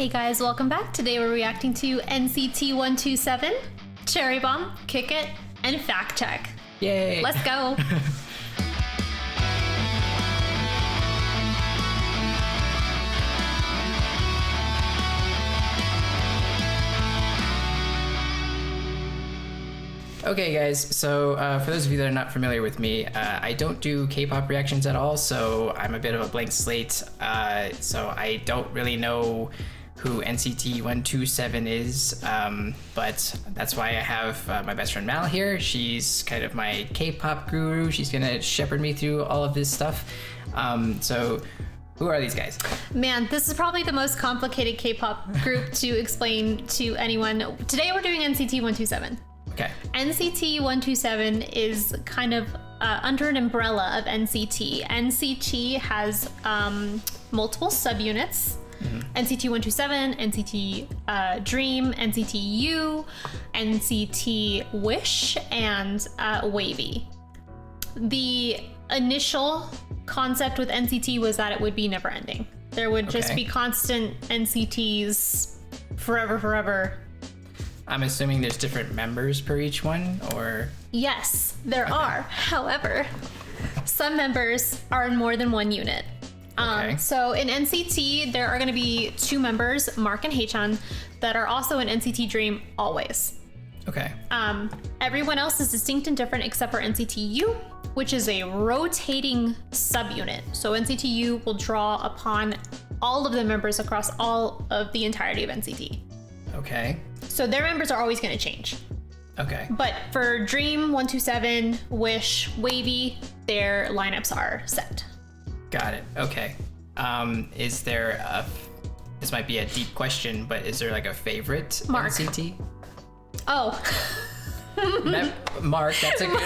Hey guys, welcome back. Today we're reacting to NCT 127, Cherry Bomb, Kick It, and Fact Check. Yay! Let's go. Okay guys, so for those of you that are not familiar with me, I don't do K-pop reactions at all, so I'm a bit of a blank slate, so I don't really know who NCT 127 is, but that's why I have my best friend Mal here. She's kind of my K-pop guru. She's gonna shepherd me through all of this stuff. So who are these guys? Man, this is probably the most complicated K-pop group to explain to anyone. Today we're doing NCT 127. Okay. NCT 127 is kind of under an umbrella of NCT. NCT has multiple subunits. NCT 127, NCT Dream, NCT U, NCT Wish, and Wavy. The initial concept with NCT was that it would be never ending. There would just be constant NCTs forever. I'm assuming there's different members per each one, or? Yes, there are. However, some members are in more than one unit. So in NCT, there are going to be two members, Mark and Haechan, that are also in NCT Dream always. Okay. Everyone else is distinct and different except for NCT U, which is a rotating subunit. So NCT U will draw upon all of the members across all of the entirety of NCT. Okay. So their members are always going to change. Okay. But for Dream, 127, Wish, Wavy, their lineups are set. Got it. Okay. Is there a? This might be a deep question, but is there like a favorite Mark. NCT? Oh. Mark, that's a good.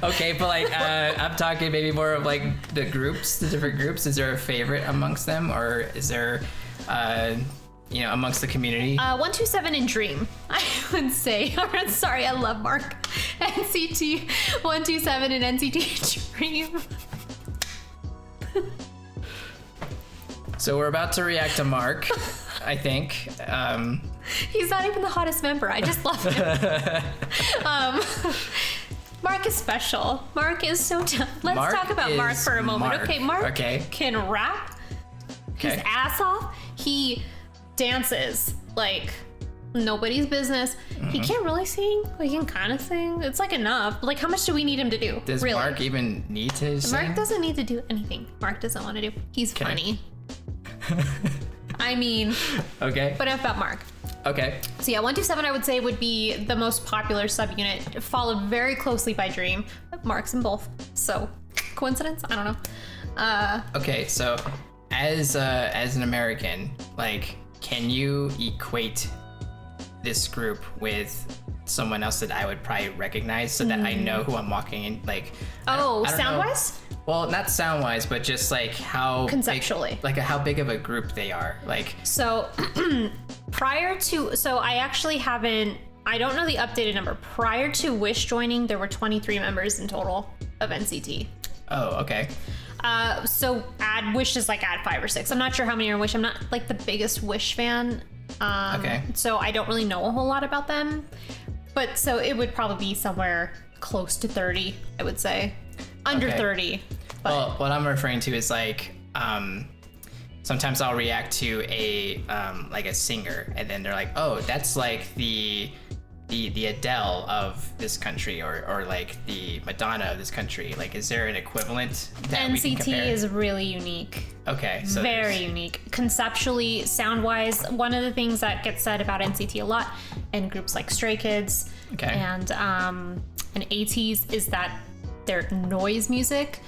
Okay, but like, I'm talking maybe more of like the groups, the different groups. Is there a favorite amongst them, or is there, amongst the community? 127 and Dream, I would say. Sorry, I love Mark. NCT 127 and NCT Dream. So we're about to react to Mark, I think. He's not even the hottest member. I just love him. Mark is special. Mark is so tough. Let's talk about Mark for a moment. Mark can rap his ass off. He dances like nobody's business. He can't really sing. He can kind of sing. It's like enough. Like, how much do we need him to do? Does Mark even need to sing? Mark doesn't need to do anything. Mark doesn't want to do. He's funny. I mean, but enough about Mark. Okay. So yeah, 127 I would say would be the most popular subunit, followed very closely by Dream. Mark's in both. So coincidence? I don't know. Okay, so as an American, like, can you equate this group with someone else that I would probably recognize so that I know who I'm walking in? Like, sound-wise? Well, not sound-wise, but just like how conceptually, how big of a group they are. Like, so I actually haven't. I don't know the updated number. Prior to Wish joining, there were 23 members in total of NCT. Oh, okay. So add Wish is like add 5 or 6. I'm not sure how many are in Wish. I'm not like the biggest Wish fan. So I don't really know a whole lot about them. But so it would probably be somewhere close to 30, I would say. Under 30. But. Well, what I'm referring to is like, sometimes I'll react to a singer, and then they're like, oh, that's like the Adele of this country, or like the Madonna of this country. Like, is there an equivalent that we can compare? NCT is really unique. Okay, so very unique. Conceptually, sound-wise, one of the things that gets said about NCT a lot, and groups like Stray Kids and ATEEZ, is that their noise music,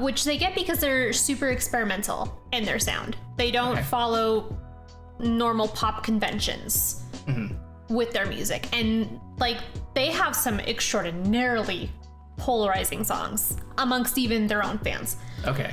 which they get because they're super experimental in their sound. They don't follow normal pop conventions with their music, and like they have some extraordinarily polarizing songs amongst even their own fans. Okay.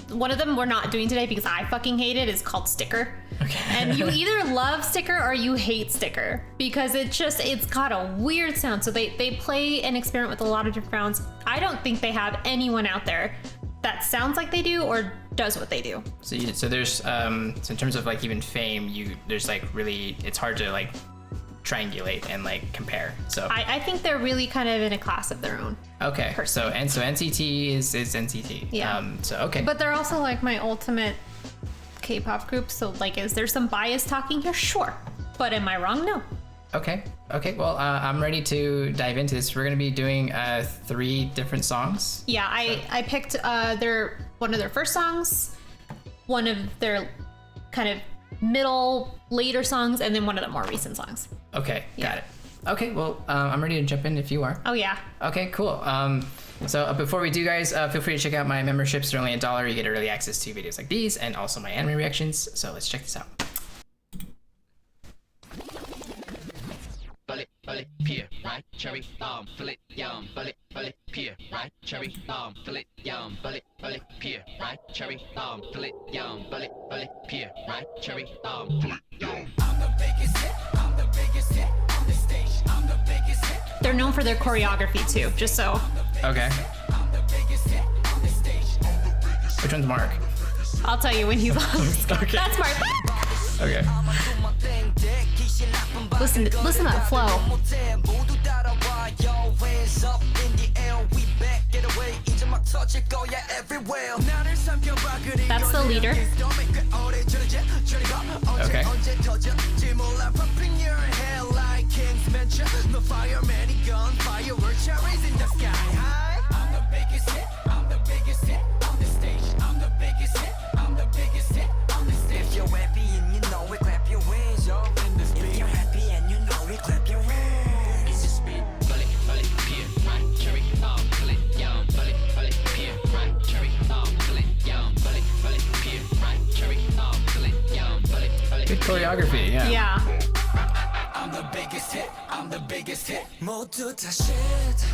One of them we're not doing today because I fucking hate it is called Sticker. Okay. And you either love Sticker or you hate Sticker because it's got a weird sound. So they play and experiment with a lot of different sounds. I don't think they have anyone out there that sounds like they do or does what they do. So there's so in terms of like even fame, there's like really, it's hard to like triangulate and like compare. So I think they're really kind of in a class of their own. Okay. So NCT is NCT. Yeah. So okay. But they're also like my ultimate K-pop group. So like, is there some bias talking here? Sure. But am I wrong? No. Okay. Well, I'm ready to dive into this. We're gonna be doing 3 different songs. Yeah, I picked one of their first songs, one of their kind of middle later songs, and then one of the more recent songs. Okay, got it. Okay, well, I'm ready to jump in if you are. Oh yeah. Okay, cool. So before we do, guys, feel free to check out my memberships. They're only $1. You get early access to videos like these and also my anime reactions. So let's check this out. Bullet, peer, right, cherry, fillet, yum, bullet, peer, right, cherry, fillet, yum, bullet, peer, right, cherry, fillet, yum, bullet, peer, right, cherry, fillet, yum. I'm the biggest hit, I'm the biggest hit on the stage, I'm the biggest hit. They're known for their choreography too, just so. Okay. I'm the biggest hit on the stage. Which one's Mark? I'll tell you when he's on. Okay. That's Mark. Okay. Listen to that flow. That's the leader. Okay. If you're happy and you know it, clap your hands, yo. If you're happy and you know it, clap your hands. It's a speed, bullet, peer, right, cherry, bullet, yum, bullet, peer, right, cherry, bullet, yum, bullet, peer, right, cherry, bullet, yum, bullet. Good choreography, yeah. Yeah. I'm the biggest hit, I'm the biggest hit. 모두 다 shit.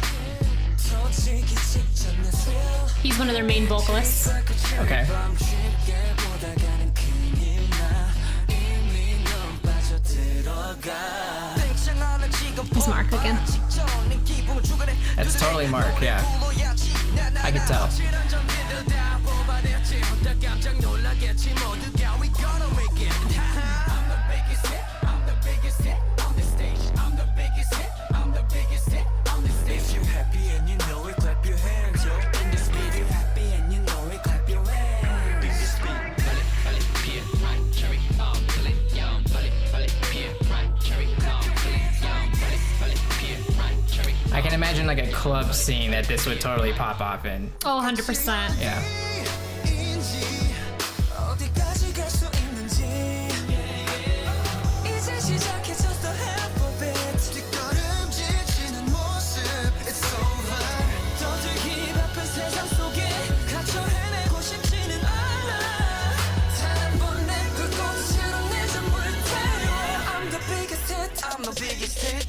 터지기 직전에 thrill. He's one of their main vocalists. Okay. It's Mark again. That's totally Mark, yeah. I can tell. If you're happy and you know it, clap your hands, yo. In the speed, you're happy and you know it, clap your hands. In the speed, bullet, peer, right, cherry, bullet, yum, bullet, peer, right, cherry, bullet, yum, bullet, peer, right, cherry. I can imagine like a club scene that this would totally pop off in. Oh, 100%. Yeah. 어디까지 갈 수 있는지 이제 시작해줬어 half of it 뒷걸음질 모습 it's over 더들기 바쁜 세상 속에 갇혀 헤매고 싶지는 않아 단번 내 불꽃으로 내 잠을 태워 I'm the biggest hit I'm the biggest hit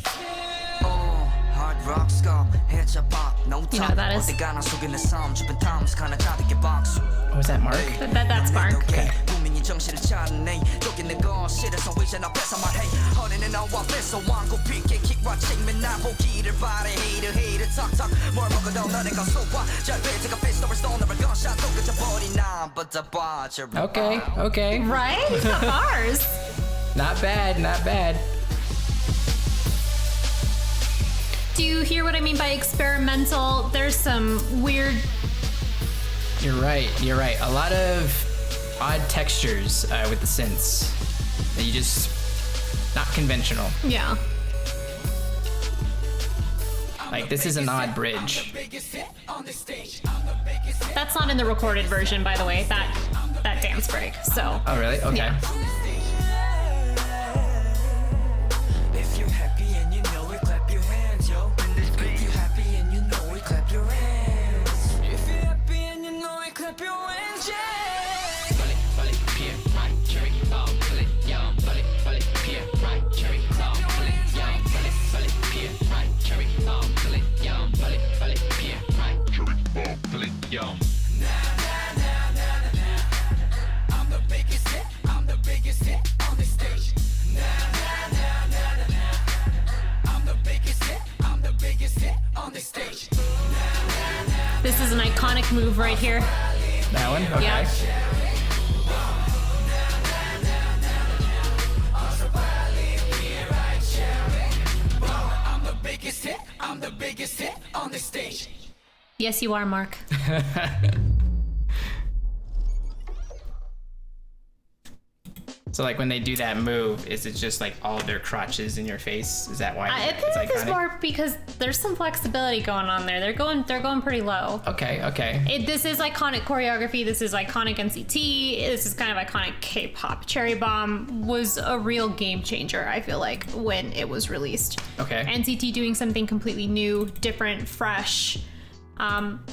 hard rock skull headshot pop no You know top that is. 어디 가나 속에 내 삶 주변 times 가나 가득히 박수 Oh, was that Mark? That's Mark. Okay. 분명히 정신을 차리네 여기 내 거실에서 의자 앞에서 말해 허리는 나와 뺏어 왕고 핑계 킥watching 맨날 보기를 바래 hater talk 뭘 먹어도 너네 건 소화 잘 배트가 fist over stone over gunshot 또 그쳐버린 난 but the bar Okay. Right? Not ours. Not bad. Do you hear what I mean by experimental? There's some weird. You're right. A lot of odd textures with the synths. That you just, not conventional. Yeah. Like this is an odd bridge. That's not in the recorded version, by the way. That dance break. So. Oh really? Okay. Yeah. If you're happy and you know it clap your hands yo if you're happy and you know it clap your hands if you're happy and you know it clap your hands yeah bullet peer right cherry bullet yum bullet peer right cherry bullet yum bullet peer right cherry bullet yum bullet peer right cherry bullet yum I'm the biggest hit on the stage I'm the biggest hit on the stage This is an iconic move right here. That one? Okay. Yeah. Yes, you are, Mark. So like when they do that move, is it just like all of their crotches in your face? Is that why I it's think it's iconic? more because there's some flexibility going on there. They're going pretty low. Okay. This is iconic choreography. This is iconic NCT. This is kind of iconic K-pop. Cherry Bomb was a real game changer, I feel like, when it was released. Okay. NCT doing something completely new, different, fresh,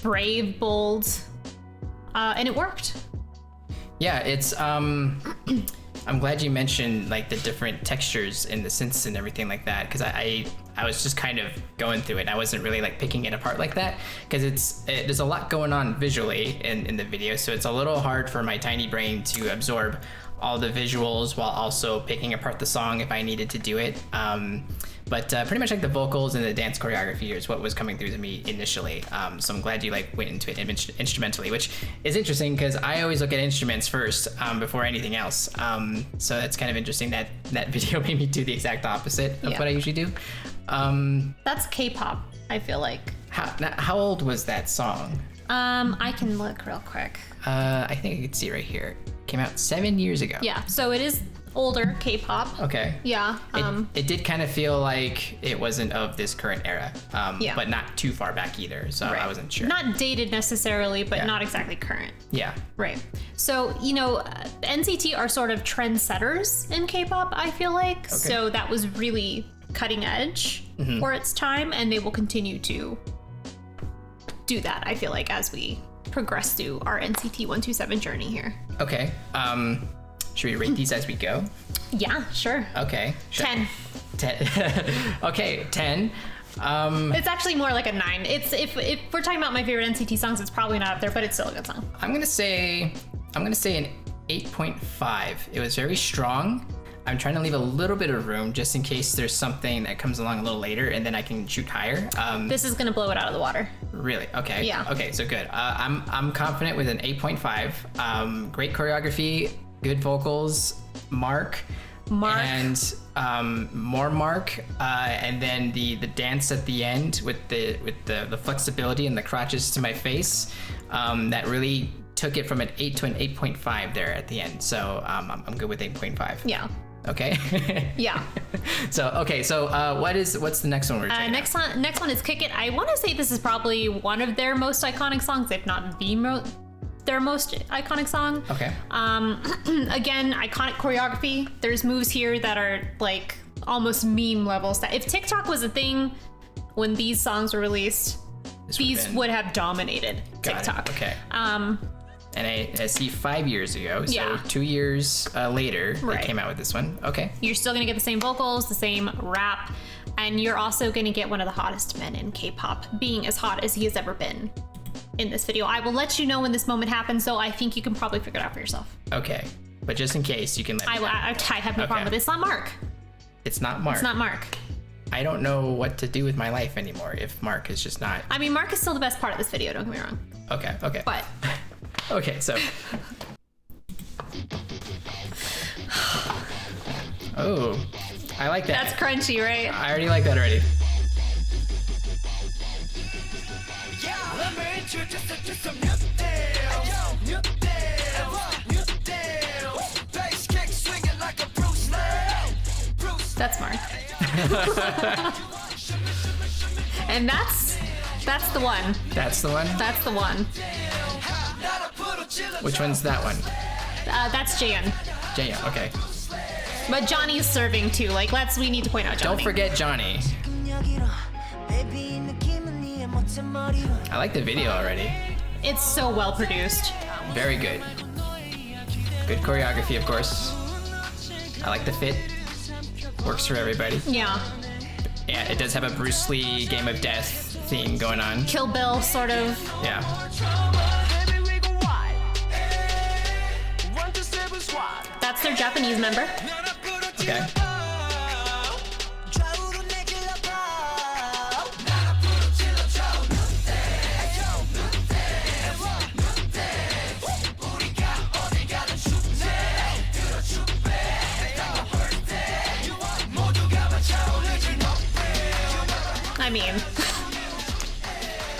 brave, bold, and it worked. Yeah, it's I'm glad you mentioned like the different textures in the synths and everything like that, because I was just kind of going through it and I wasn't really like picking it apart like that, because there's a lot going on visually in the video, so it's a little hard for my tiny brain to absorb all the visuals while also picking apart the song if I needed to do it. But pretty much like the vocals and the dance choreography is what was coming through to me initially. So I'm glad you like went into it instrumentally, which is interesting because I always look at instruments first before anything else. So that's kind of interesting that that video made me do the exact opposite of what I usually do. That's K-pop, I feel like. How old was that song? I can look real quick. I think I can see right here. Came out 7 years ago. Yeah, so it is older K-pop. Okay. Yeah. It did kind of feel like it wasn't of this current era, yeah. but not too far back either, so Right. I wasn't sure. Not dated necessarily, but not exactly current. Yeah. Right. So, you know, NCT are sort of trendsetters in K-pop, I feel like. Okay. So that was really cutting edge for its time, and they will continue to do that, I feel like, as we progress through our NCT 127 journey here. Okay. Should we rate these as we go? Yeah, sure. Okay. 10. 10. Okay, 10. It's actually more like a 9. It's if we're talking about my favorite NCT songs, it's probably not up there, but it's still a good song. I'm gonna say an 8.5. It was very strong. I'm trying to leave a little bit of room just in case there's something that comes along a little later, and then I can shoot higher. This is gonna blow it out of the water. Really? Okay. Yeah. Okay, so good. I'm confident with an 8.5. Great choreography, good vocals, Mark, and more Mark, and then the dance at the end with the flexibility and the crotches to my face, that really took it from an 8 to an 8.5 there at the end. So I'm good with 8.5. Yeah. Okay. Yeah. So what's the next one we're checking out? Next one is Kick It. I want to say this is probably one of their most iconic songs, if not their most iconic song. Okay. Again, iconic choreography. There's moves here that are like almost meme level stuff. If TikTok was a thing when these songs were released, these would have dominated TikTok. Okay. And I see 5 years ago, so 2 years later, they came out with this one. Okay. You're still gonna get the same vocals, the same rap, and you're also gonna get one of the hottest men in K-pop, being as hot as he has ever been in this video. I will let you know when this moment happens, though. I think you can probably figure it out for yourself. Okay. But just in case, you can let me know. I have no problem with it. It's not Mark. It's not Mark. It's not Mark. I don't know what to do with my life anymore if Mark is just not. I mean, Mark is still the best part of this video, don't get me wrong. Okay. But. Okay, so. Oh, I like that. That's crunchy, right? I already like that already. That's Mark. And that's the one. That's the one? That's the one. Which one's that one? That's Jaehyun. Jaehyun, okay. But Johnny's serving too. Like, we need to point out Johnny. Don't forget Johnny. I like the video already. It's so well produced. Very good. Good choreography, of course. I like the fit. Works for everybody. Yeah. Yeah, it does have a Bruce Lee Game of Death theme going on. Kill Bill, sort of. Yeah. That's their Japanese member. Okay.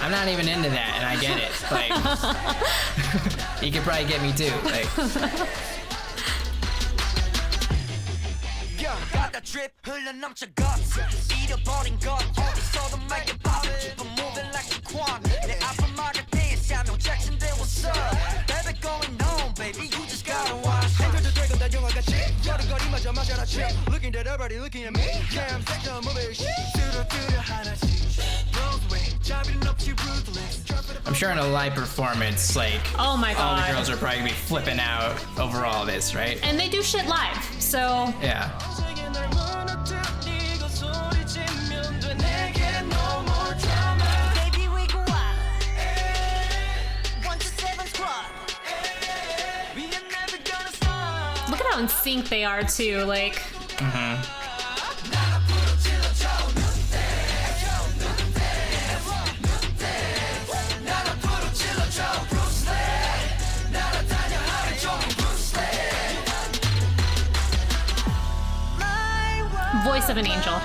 I'm not even into that, and I get it. Like, you could probably get me too. Like, got that drip, 흘러넘쳐 guts. 잃어버린 것 어디서도 make it pop. Keep on moving like a quant. 내 앞을 막을 때 Samuel Jackson there was up. Baby going on, baby, you just gotta watch. 행동도 되고 다 영화같이 여름거리마저 마셔라 chip. Looking at everybody looking at me. Yeah, I'm sick of moving shit. 뚜루뚜루 하나씩. Rose way, 잡이는 없이 ruthless. I'm sure in a live performance, like, Oh my all the God. girls are probably gonna be flipping out over all this, right? And they do shit live, so Yeah. Baby, we go out. 1 to 7 squad. We are never gonna stop. look at how in sync they are too. Like, voice of an angel.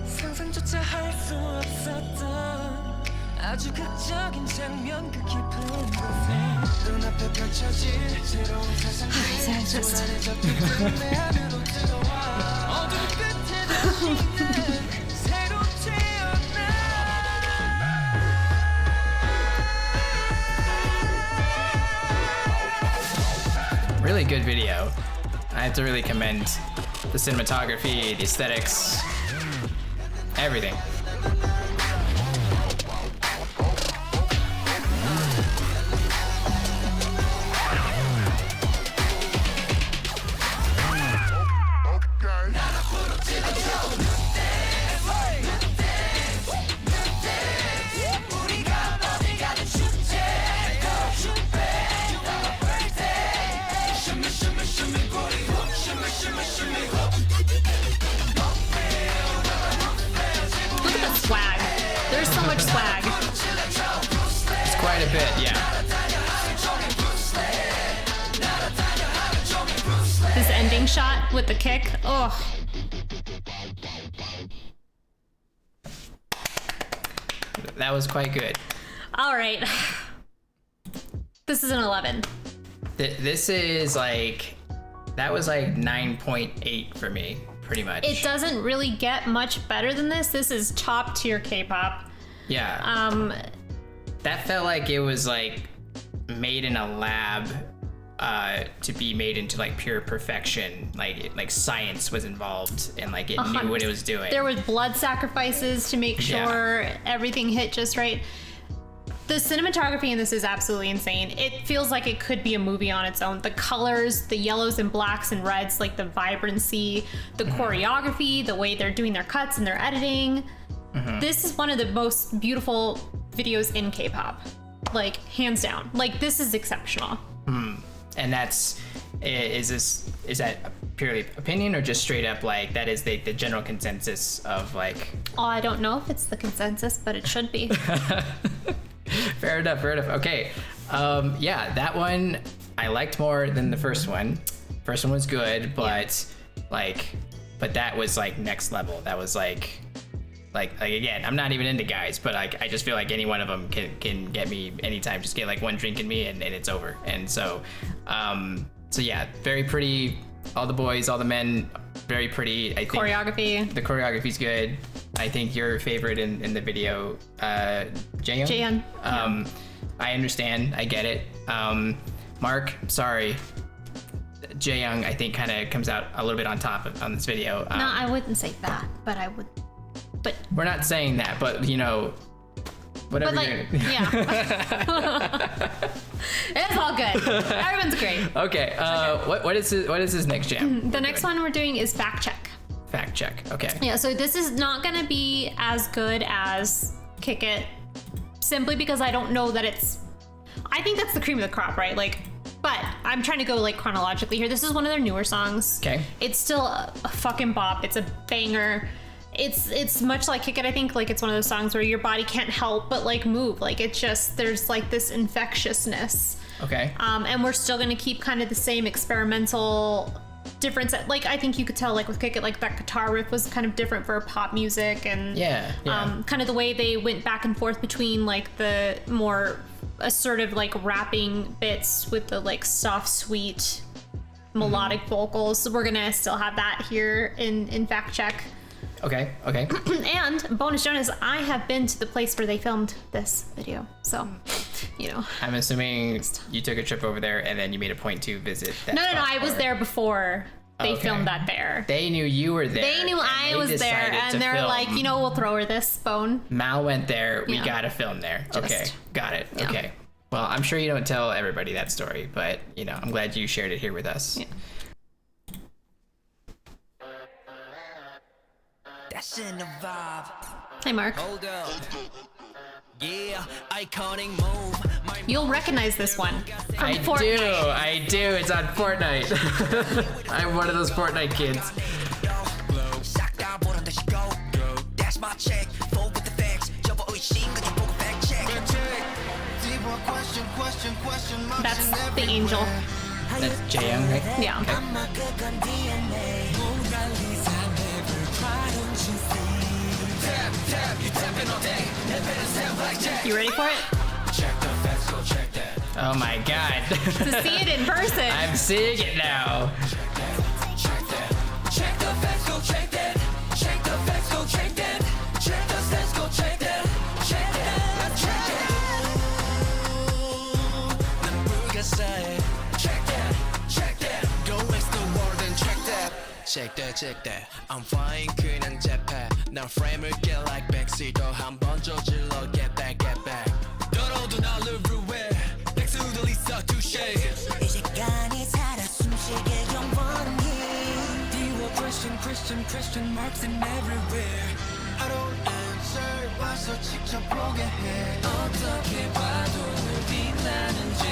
상상조차 할 수 없었던 아주 극적인 장면 그 깊은 곳에 눈앞에 펼쳐질 새로운 세상 불안해졌던 내 안으로 들어와 어둠 끝에 다시는 새로 태어나 Really good video. I have to really commend the cinematography, the aesthetics, everything. Look at the swag. There's so much swag. It's quite a bit, yeah. This ending shot with the kick. Oh, That was quite good. all right. This is an 11. This is like, that was like 9.8 for me, pretty much. It doesn't really get much better than this. This is top tier K-pop. Yeah. That felt like it was like made in a lab to be made into like pure perfection. Like science was involved and like it knew what it was doing. There was blood sacrifices to make sure everything hit just right. The cinematography in this is absolutely insane. It feels like it could be a movie on its own. The colors, the yellows and blacks and reds, like the vibrancy, the choreography, the way they're doing their cuts and their editing. This is one of the most beautiful videos in K-pop. Like, hands down. Like, this is exceptional. And that's, is that purely opinion or just straight up like that is the general consensus of like? Oh, I don't know if it's the consensus, but it should be. Fair enough. Okay. Yeah, that one I liked more than the first one. First one was good, but but that was like next level. That was like again, I'm not even into guys, but I just feel like any one of them can get me anytime. Just get like one drink in me and it's over. And so yeah, very pretty. All the boys, all the men, very pretty. I think Choreography. the choreography's good. I think your favorite in the video, Jaehyun. Jaehyun. I understand. I get it. Mark, sorry. Jaehyun, I think, kind of comes out a little bit on top on this video. No, I wouldn't say that, but I would. But we're not saying that, but you know, whatever. But like, yeah. It's all good. Everyone's great. Okay. What is this next jam? The next one we're doing is Fact Check. Fact check. Okay. Yeah, so this is not gonna be as good as Kick It, simply because I don't know that it's. I think that's the cream of the crop, right? Like, but I'm trying to go like chronologically here. This is one of their newer songs. Okay. It's still a fucking bop. It's a banger. It's much like Kick It, I think. Like, it's one of those songs where your body can't help but like move. Like, it just, there's like this infectiousness. Okay. And we're still gonna keep kind of the same experimental different set. Like I think you could tell like with Kick It, like that guitar riff was kind of different for pop music, and kind of the way they went back and forth between like the more assertive like rapping bits with the like soft sweet melodic vocals. So we're gonna still have that here in Fact Check. Okay. And bonus Jonas, I have been to the place where they filmed this video, so you know. I'm assuming you took a trip over there and then you made a point to visit that. No, I was there before they filmed that there. They knew you were there. They knew I was there, and they're like, you know, we'll throw her this bone. Mal went there. We gotta film there. Okay, got it. Yeah. Okay. Well, I'm sure you don't tell everybody that story, but you know, I'm glad you shared it here with us. Yeah. That's in the vibe. Hi, Mark. Hold up. Yeah, iconic move. You'll recognize this one from Fortnite. I do. It's on Fortnite. I'm one of those Fortnite kids. That's my check. Full with the facts. That's the angel. That's Jaeyoung, right? Yeah. You ready for it? Oh my god. To see it in person. I'm seeing it now. Check that. I'm fine 그냥 재패. 난 frame을 get like backseat 한번 저질러 get back. 떨어도 나를 ruin. 백수들 있어 touche. 이 시간이 살아 숨쉬게 영원히. Question marks in everywhere. I don't answer. 와서 직접 보게 해. 어떻게 봐도 늘 빛나는지.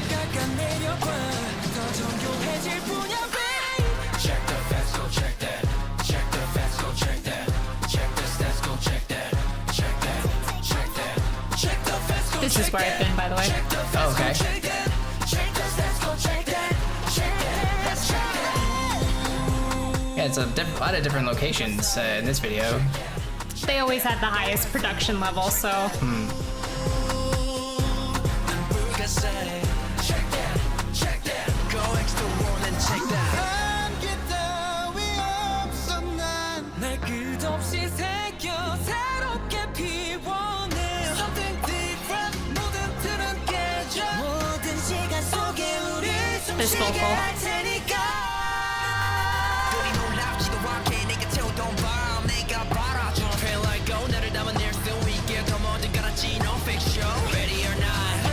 깎아내려봐. 더 정교해질 뿐이야. Check the facts, go check that. Check the facts, go check that. Check the stats, go check that. Check that. Check the facts, go check that. This is where I've been, by the way. Oh, okay. Yeah, it's a lot of different locations in this video. They always had the highest production level, so. Check that. Go extra one and check that. 날 끝없이 새겨 새롭게 피워내 Something different 모든 틀은 깨져 모든 시간 속에 우리 숨쉬게 할 테니까 우리 놀랍지도 않게 내가 태우던 바람 내가 바라줘 Feel like go 나를 담아낼 수 있게 더 먼저 갈았지 no fiction Ready or not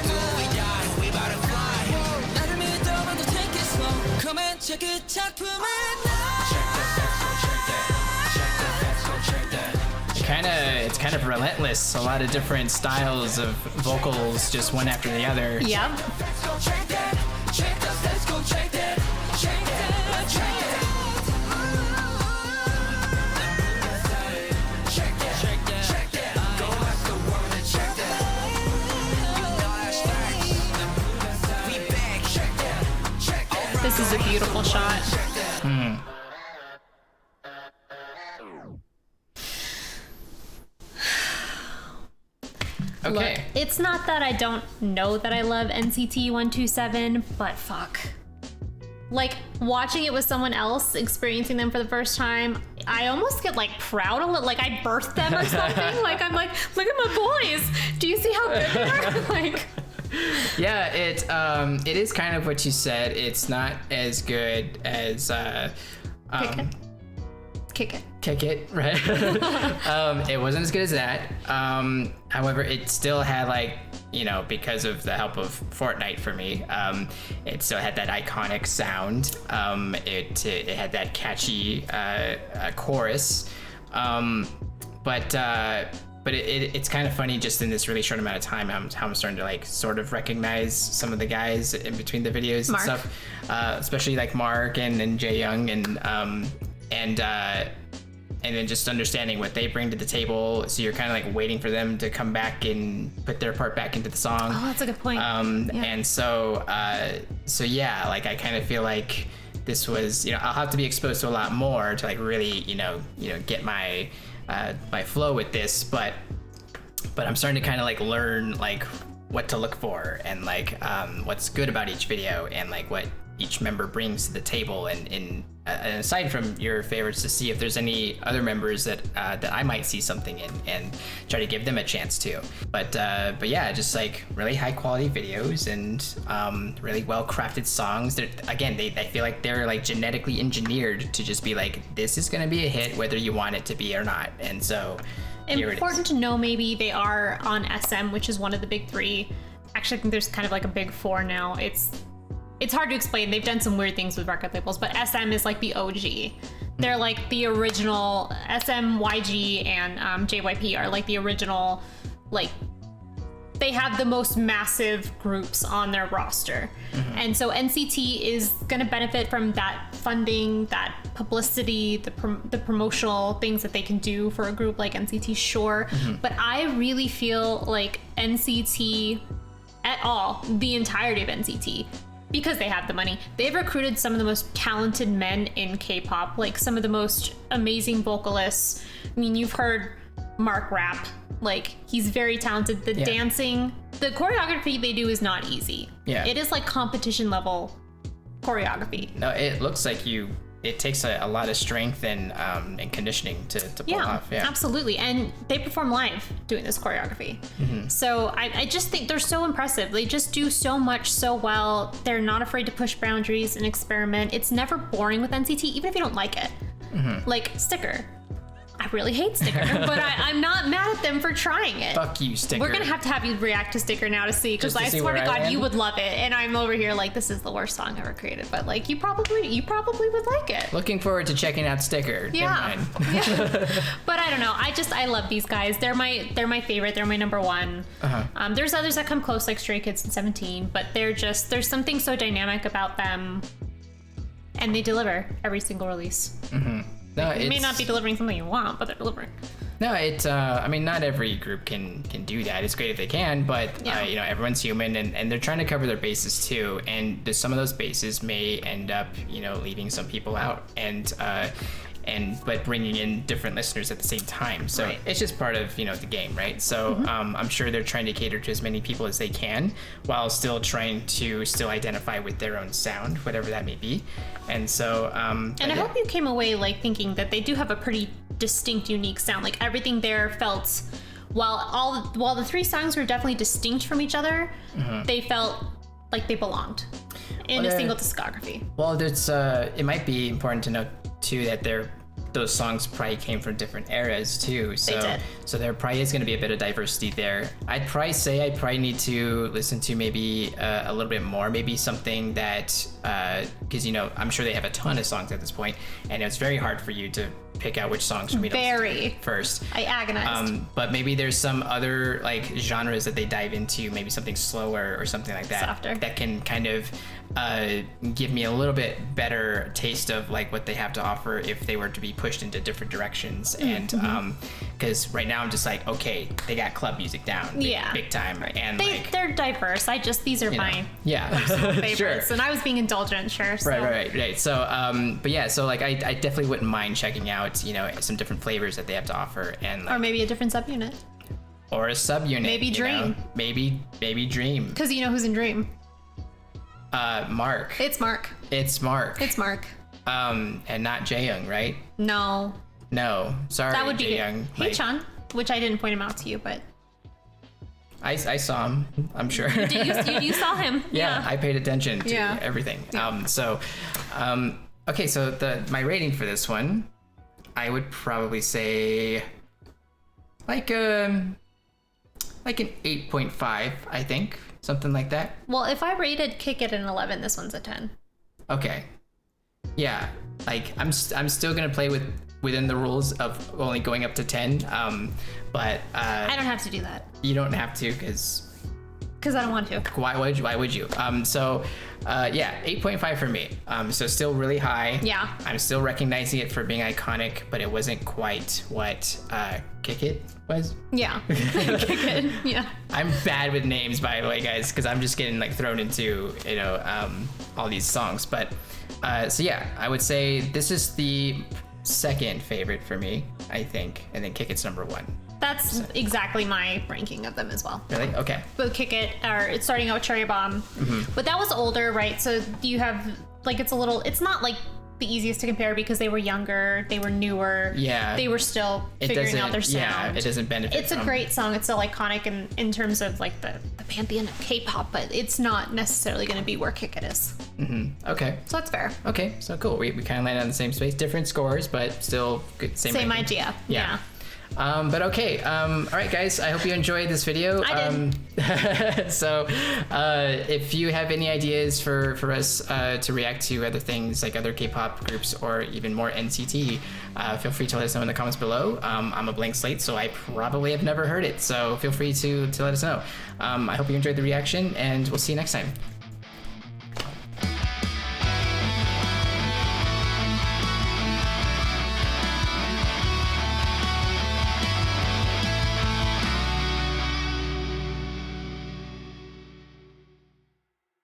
Do we die we about to fly 나를 믿어봐도 take it slow Come and check it 작품을 It's kind of relentless. A lot of different styles of vocals, just one after the other. Yep. This is a beautiful shot. Okay. Look, it's not that I don't know that I love NCT 127, but fuck. Like, watching it with someone else, experiencing them for the first time, I almost get like proud of it, like I birthed them or something. Like I'm like, look at my boys. Do you see how good they are? Like. Yeah, it is kind of what you said. It's not as good as Kick It, right? It wasn't as good as that. However, it still had like, you know, because of the help of Fortnite for me, it still had that iconic sound. It had that catchy chorus. But it's kind of funny just in this really short amount of time how I'm starting to like sort of recognize some of the guys in between the videos and stuff, especially like Mark and Jaeyoung and then just understanding what they bring to the table. So you're kind of like waiting for them to come back and put their part back into the song. Oh, that's a good point. And so yeah, like I kind of feel like this was, I'll have to be exposed to a lot more to like really, get my my flow with this, but I'm starting to kind of like learn like what to look for and like what's good about each video and like what each member brings to the table, and aside from your favorites, to see if there's any other members that I might see something in and try to give them a chance to. But yeah, just like really high quality videos and really well crafted songs. I feel like they're like genetically engineered to just be like, this is gonna be a hit whether you want it to be or not. And so important to know, maybe they are on SM, which is one of the big three. Actually, I think there's kind of like a big four now. It's hard to explain. They've done some weird things with record labels, but SM is like the OG. They're like the original. SM, YG, and JYP are like the original, like, they have the most massive groups on their roster. Mm-hmm. And so NCT is going to benefit from that funding, that publicity, the promotional things that they can do for a group like NCT, sure. Mm-hmm. But I really feel like NCT the entirety of NCT, because they have the money, they've recruited some of the most talented men in K-pop, like some of the most amazing vocalists. I mean, you've heard Mark rap, like he's very talented. The dancing, the choreography they do is not easy. Yeah, it is like competition level choreography. No, it looks like it takes a lot of strength and conditioning to pull off. Yeah, absolutely. And they perform live doing this choreography. Mm-hmm. So I just think they're so impressive. They just do so much so well. They're not afraid to push boundaries and experiment. It's never boring with NCT, even if you don't like it. Mm-hmm. Like Sticker. I really hate Sticker, but I'm not mad at them for trying it. Fuck you, Sticker. We're gonna have you react to Sticker now to see, because I swear to God, you would love it, and I'm over here like, this is the worst song ever created, but like you probably would like it. Looking forward to checking out Sticker. Yeah. But I don't know. I love these guys. They're my favorite. They're my number one. Uh-huh. There's others that come close, like Stray Kids and 17, but there's something so dynamic about them, and they deliver every single release. Mm-hmm. No, it may not be delivering something you want, but they're delivering. No, I mean, not every group can do that. It's great if they can, but everyone's human, and they're trying to cover their bases too. And some of those bases may end up, leaving some people out, but bringing in different listeners at the same time. So It's just part of the game, right? So mm-hmm. I'm sure they're trying to cater to as many people as they can, while still trying to identify with their own sound, whatever that may be. And so I hope you came away like thinking that they do have a pretty distinct, unique sound. Like everything there felt, while the three songs were definitely distinct from each other, mm-hmm. they felt like they belonged in a single discography. Well, there's it might be important to note too that those songs probably came from different eras too. So, they did. So there probably is going to be a bit of diversity there. I'd probably need to listen to maybe a little bit more, maybe something that, because I'm sure they have a ton of songs at this point, and it's very hard for you to pick out which songs for me to listen to first. I agonized. But maybe there's some other like genres that they dive into, maybe something slower or something like that. Softer. That can kind of give me a little bit better taste of like what they have to offer if they were to be pushed into different directions. Mm-hmm. And because right now I'm just like, okay, they got club music down, big time, right. And they're diverse. These are my favorites, sure. And I was being indulgent, sure. So. Right. So, but yeah, so like I definitely wouldn't mind checking out some different flavors that they have to offer, and or maybe a different subunit, or a subunit, maybe Dream, maybe Dream, because who's in Dream. Mark. It's Mark. And not Jaeyoung, right? No. Sorry, that would be Jaeyoung. Haechan, which I didn't point him out to you, but I saw him. I'm sure. You saw him. Yeah, I paid attention to everything. Yeah. Okay, so my rating for this one, I would probably say like an 8.5, I think. Something like that. Well, if I rated Kick It an 11, this one's a 10. Okay. Yeah, like I'm still gonna play within the rules of only going up to 10. But I don't have to do that. You don't have to, because I don't want to. Why would you? 8.5 for me. So still really high. Yeah. I'm still recognizing it for being iconic, but it wasn't quite what Kick It was. Yeah. Kick It. Yeah. I'm bad with names, by the way, guys, because I'm just getting like thrown into all these songs. But So yeah, I would say this is the second favorite for me, I think, and then Kick It's number 1. That's exactly my ranking of them as well. Really? Okay. Both Kick It, or it's starting out with Cherry Bomb, but that was older, right? So you have like it's not like the easiest to compare because they were younger, they were newer, they were still figuring out their sound. Yeah, it doesn't benefit. It's a great song. It's still iconic in terms of like the pantheon of K-pop, but it's not necessarily going to be where Kick It is. Okay. So that's fair. Okay, so cool. We kind of landed on the same space, different scores, but still good. Same ranking. Idea. Yeah. But okay, all right, guys, I hope you enjoyed this video. I did. So if you have any ideas for us to react to other things like other K-pop groups or even more NCT, feel free to let us know in the comments below. I'm a blank slate, so I probably have never heard it, so feel free to let us know. I hope you enjoyed the reaction, and we'll see you next time.